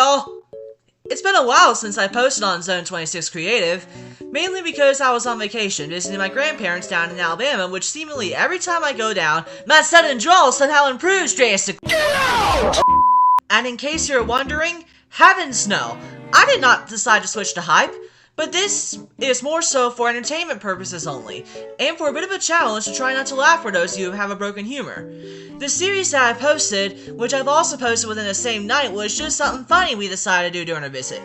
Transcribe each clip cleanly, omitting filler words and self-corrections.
y'all! It's been a while since I posted on Zone 26 Creative, mainly because I was on vacation visiting my grandparents down in Alabama, which seemingly every time I go down, my sudden draw somehow improves drastically. And in case you're wondering, heavens no, I did not decide to switch to Hype, but this is more so for entertainment purposes only, and for a bit of a challenge to try not to laugh for those of you who have a broken humor. The series that I posted, which I've also posted within the same night, was just something funny we decided to do during our visit.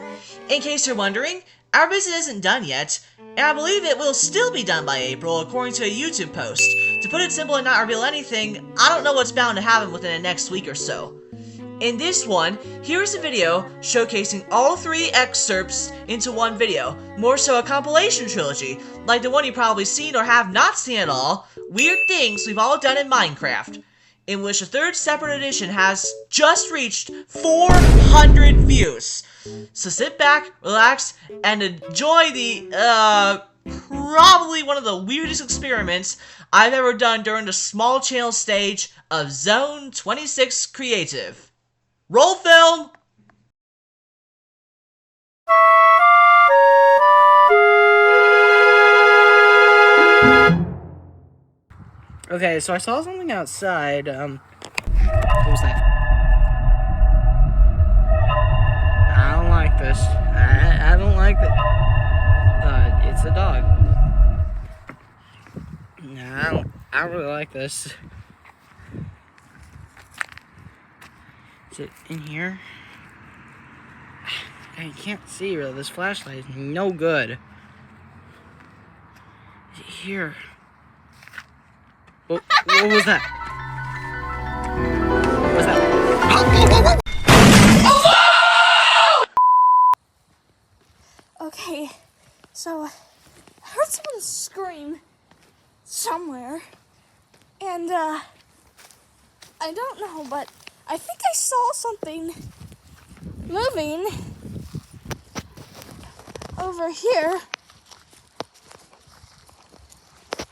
In case you're wondering, our visit isn't done yet, and I believe it will still be done by April according to a YouTube post. To put it simple and not reveal anything, I don't know what's bound to happen within the next week or so. In this one, here's a video showcasing all 3 excerpts into one video, more so a compilation trilogy, like the one you've probably seen or have not seen at all, Weird Things We've All Done in Minecraft, in which the 3rd separate edition has just reached 400 views. So sit back, relax, and enjoy the, probably one of the weirdest experiments I've ever done during the small channel stage of Zone 26 Creative. Roll film! Okay, so I saw something outside, what was that? I don't like this. I don't like that. It's a dog. No, I don't really like this. Is it in here? I can't see really. This flashlight is no good. Is it here? What was that? What was that? Okay, so I heard someone scream somewhere, and I don't know, but I think I saw something moving over here.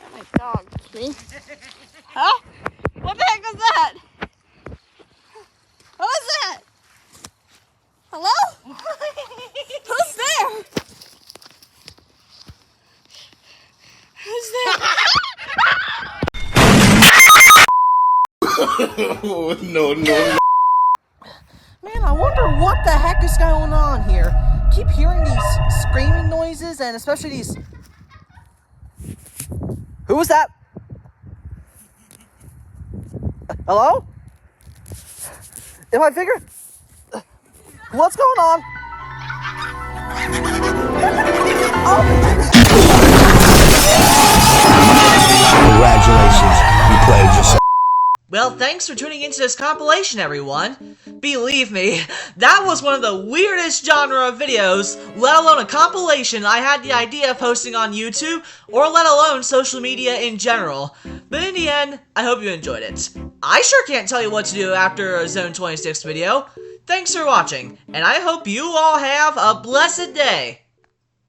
Oh my dog, me. Huh? What the heck was that? What was that? Hello? Who's there? Who's there? No. Man, I wonder what the heck is going on here. Keep hearing these screaming noises, and especially these... Who was that? Hello? If I figure... What's going on? Congratulations, you played yourself. Well, thanks for tuning into this compilation, everyone. Believe me, that was one of the weirdest genre of videos, let alone a compilation I had the idea of posting on YouTube, or let alone social media in general. But in the end, I hope you enjoyed it. I sure can't tell you what to do after a Zone 26 video. Thanks for watching, and I hope you all have a blessed day.